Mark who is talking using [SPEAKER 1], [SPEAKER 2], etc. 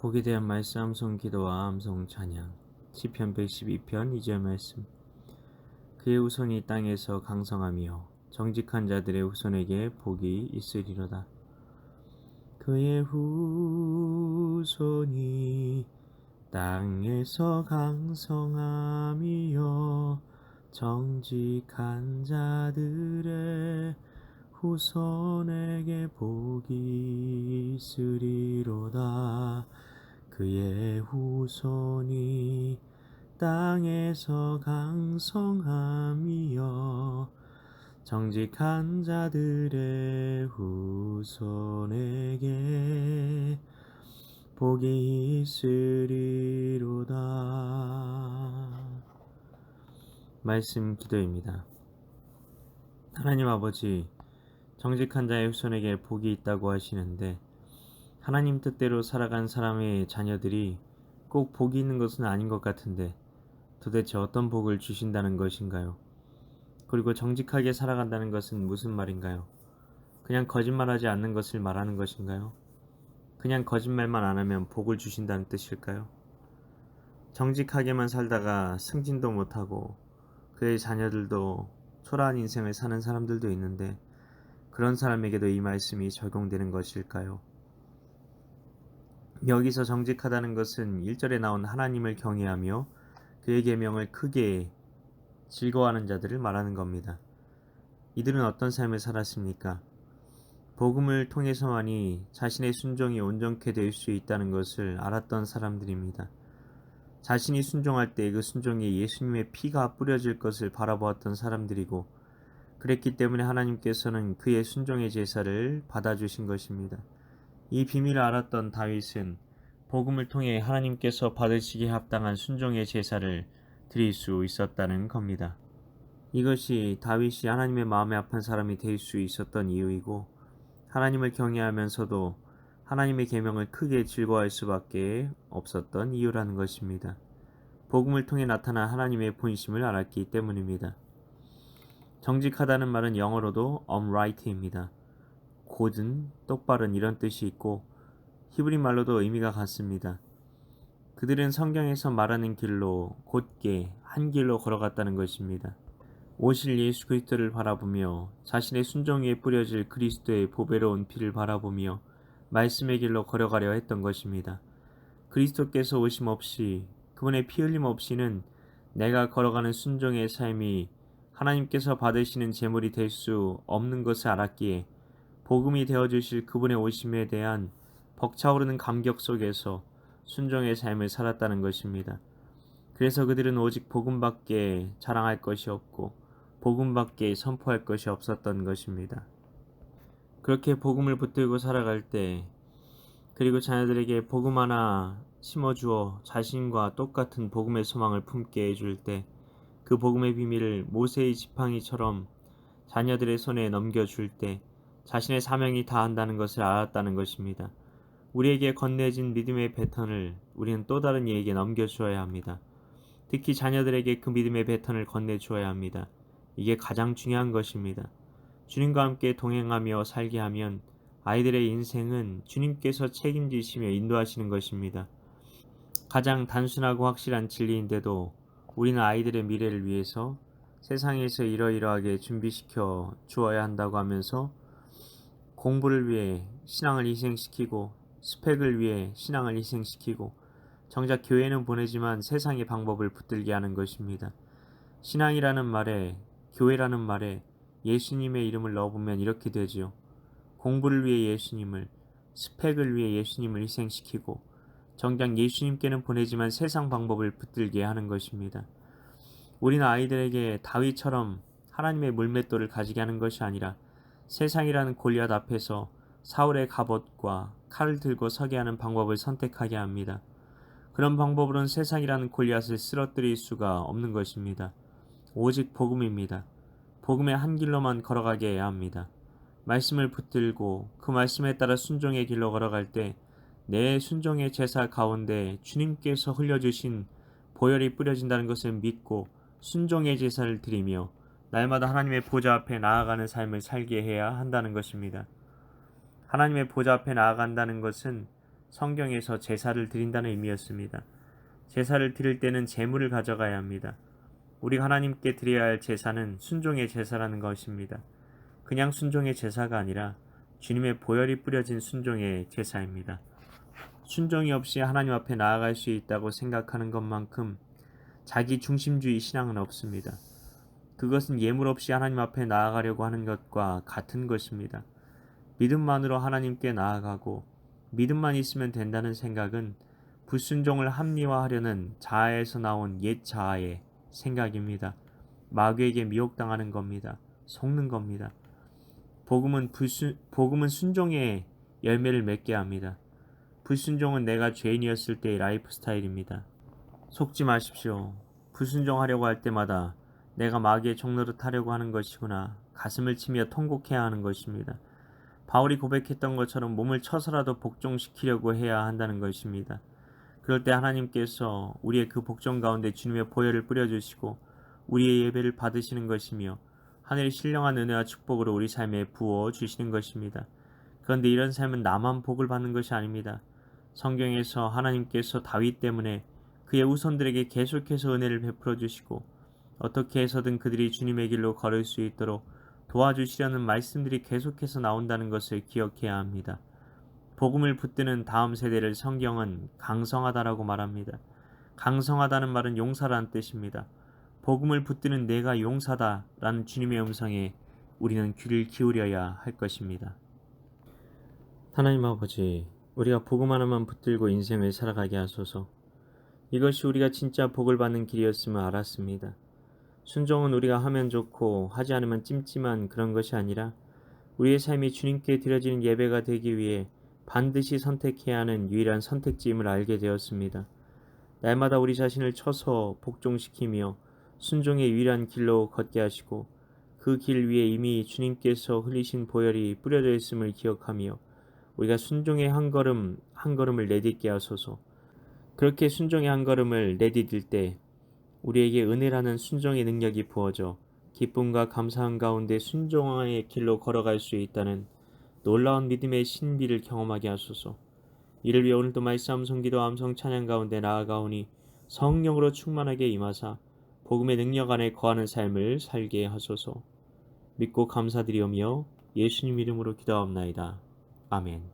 [SPEAKER 1] 복에 대한 말씀 암송 기도와 암송 찬양 시편 112편 2절 말씀. 그의 후손이 땅에서 강성하며 정직한 자들의 후손에게 복이 있으리로다. 그의 후손이 땅에서 강성하며 정직한 자들의 후손에게 복이 있으리로다. 그의 후손이 땅에서 강성하며 정직한 자들의 후손에게 복이 있으리로다. 말씀 기도입니다. 하나님 아버지, 정직한 자의 후손에게 복이 있다고 하시는데 하나님 뜻대로 살아간 사람의 자녀들이 꼭 복이 있는 것은 아닌 것 같은데 도대체 어떤 복을 주신다는 것인가요? 그리고 정직하게 살아간다는 것은 무슨 말인가요? 그냥 거짓말하지 않는 것을 말하는 것인가요? 그냥 거짓말만 안 하면 복을 주신다는 뜻일까요? 정직하게만 살다가 승진도 못하고 그의 자녀들도 초라한 인생을 사는 사람들도 있는데 그런 사람에게도 이 말씀이 적용되는 것일까요? 여기서 정직하다는 것은 1절에 나온 하나님을 경외하며 그의 계명을 크게 즐거워하는 자들을 말하는 겁니다. 이들은 어떤 삶을 살았습니까? 복음을 통해서만이 자신의 순종이 온전케 될 수 있다는 것을 알았던 사람들입니다. 자신이 순종할 때 그 순종에 예수님의 피가 뿌려질 것을 바라보았던 사람들이고 그랬기 때문에 하나님께서는 그의 순종의 제사를 받아주신 것입니다. 이 비밀을 알았던 다윗은 복음을 통해 하나님께서 받으시기에 합당한 순종의 제사를 드릴 수 있었다는 겁니다. 이것이 다윗이 하나님의 마음에 합한 사람이 될 수 있었던 이유이고 하나님을 경외하면서도 하나님의 계명을 크게 즐거워할 수밖에 없었던 이유라는 것입니다. 복음을 통해 나타난 하나님의 본심을 알았기 때문입니다. 정직하다는 말은 영어로도 upright입니다. 곧은, 똑바른 이런 뜻이 있고 히브리 말로도 의미가 같습니다. 그들은 성경에서 말하는 길로 곧게 한 길로 걸어갔다는 것입니다. 오실 예수 그리스도를 바라보며 자신의 순종 위에 뿌려질 그리스도의 보배로운 피를 바라보며 말씀의 길로 걸어가려 했던 것입니다. 그리스도께서 오심 없이 그분의 피 흘림 없이는 내가 걸어가는 순종의 삶이 하나님께서 받으시는 제물이 될 수 없는 것을 알았기에 복음이 되어주실 그분의 오심에 대한 벅차오르는 감격 속에서 순종의 삶을 살았다는 것입니다. 그래서 그들은 오직 복음밖에 자랑할 것이 없고 복음밖에 선포할 것이 없었던 것입니다. 그렇게 복음을 붙들고 살아갈 때 그리고 자녀들에게 복음 하나 심어주어 자신과 똑같은 복음의 소망을 품게 해줄 때 그 복음의 비밀을 모세의 지팡이처럼 자녀들의 손에 넘겨줄 때 자신의 사명이 다한다는 것을 알았다는 것입니다. 우리에게 건네진 믿음의 배턴을 우리는 또 다른 이에게 넘겨주어야 합니다. 특히 자녀들에게 그 믿음의 배턴을 건네주어야 합니다. 이게 가장 중요한 것입니다. 주님과 함께 동행하며 살게 하면 아이들의 인생은 주님께서 책임지시며 인도하시는 것입니다. 가장 단순하고 확실한 진리인데도 우리는 아이들의 미래를 위해서 세상에서 이러이러하게 준비시켜 주어야 한다고 하면서 공부를 위해 신앙을 희생시키고 스펙을 위해 신앙을 희생시키고 정작 교회는 보내지만 세상의 방법을 붙들게 하는 것입니다. 신앙이라는 말에 교회라는 말에 예수님의 이름을 넣어보면 이렇게 되지요. 공부를 위해 예수님을, 스펙을 위해 예수님을 희생시키고 정작 예수님께는 보내지만 세상 방법을 붙들게 하는 것입니다. 우리는 아이들에게 다윗처럼 하나님의 물맷돌을 가지게 하는 것이 아니라 세상이라는 골리앗 앞에서 사울의 갑옷과 칼을 들고 서게 하는 방법을 선택하게 합니다. 그런 방법으로는 세상이라는 골리앗을 쓰러뜨릴 수가 없는 것입니다. 오직 복음입니다. 복음의 한 길로만 걸어가게 해야 합니다. 말씀을 붙들고 그 말씀에 따라 순종의 길로 걸어갈 때 내 순종의 제사 가운데 주님께서 흘려주신 보혈이 뿌려진다는 것을 믿고 순종의 제사를 드리며 날마다 하나님의 보좌 앞에 나아가는 삶을 살게 해야 한다는 것입니다. 하나님의 보좌 앞에 나아간다는 것은 성경에서 제사를 드린다는 의미였습니다. 제사를 드릴 때는 제물을 가져가야 합니다. 우리가 하나님께 드려야 할 제사는 순종의 제사라는 것입니다. 그냥 순종의 제사가 아니라 주님의 보혈이 뿌려진 순종의 제사입니다. 순종이 없이 하나님 앞에 나아갈 수 있다고 생각하는 것만큼 자기 중심주의 신앙은 없습니다. 그것은 예물 없이 하나님 앞에 나아가려고 하는 것과 같은 것입니다. 믿음만으로 하나님께 나아가고 믿음만 있으면 된다는 생각은 불순종을 합리화하려는 자아에서 나온 옛 자아의 생각입니다. 마귀에게 미혹당하는 겁니다. 속는 겁니다. 복음은 순종의 열매를 맺게 합니다. 불순종은 내가 죄인이었을 때의 라이프 스타일입니다. 속지 마십시오. 불순종하려고 할 때마다 내가 마귀의 종노릇 하려고 하는 것이구나. 가슴을 치며 통곡해야 하는 것입니다. 바울이 고백했던 것처럼 몸을 쳐서라도 복종시키려고 해야 한다는 것입니다. 그럴 때 하나님께서 우리의 그 복종 가운데 주님의 보혈을 뿌려주시고 우리의 예배를 받으시는 것이며 하늘의 신령한 은혜와 축복으로 우리 삶에 부어주시는 것입니다. 그런데 이런 삶은 나만 복을 받는 것이 아닙니다. 성경에서 하나님께서 다윗 때문에 그의 후손들에게 계속해서 은혜를 베풀어 주시고 어떻게 해서든 그들이 주님의 길로 걸을 수 있도록 도와주시려는 말씀들이 계속해서 나온다는 것을 기억해야 합니다. 복음을 붙드는 다음 세대를 성경은 강성하다라고 말합니다. 강성하다는 말은 용사라는 뜻입니다. 복음을 붙드는 내가 용사다라는 주님의 음성에 우리는 귀를 기울여야 할 것입니다. 하나님 아버지, 우리가 복음 하나만 붙들고 인생을 살아가게 하소서. 이것이 우리가 진짜 복을 받는 길이었음을 알았습니다. 순종은 우리가 하면 좋고 하지 않으면 찜찜한 그런 것이 아니라 우리의 삶이 주님께 드려지는 예배가 되기 위해 반드시 선택해야 하는 유일한 선택지임을 알게 되었습니다. 날마다 우리 자신을 쳐서 복종시키며 순종의 유일한 길로 걷게 하시고 그 길 위에 이미 주님께서 흘리신 보혈이 뿌려져 있음을 기억하며 우리가 순종의 한 걸음 한 걸음을 내딛게 하소서. 그렇게 순종의 한 걸음을 내디딜 때 우리에게 은혜라는 순종의 능력이 부어져 기쁨과 감사함 가운데 순종의 길로 걸어갈 수 있다는 놀라운 믿음의 신비를 경험하게 하소서. 이를 위해 오늘도 말씀 성기도 암송 찬양 가운데 나아가오니 성령으로 충만하게 임하사 복음의 능력 안에 거하는 삶을 살게 하소서. 믿고 감사드리오며 예수님 이름으로 기도하옵나이다. 아멘.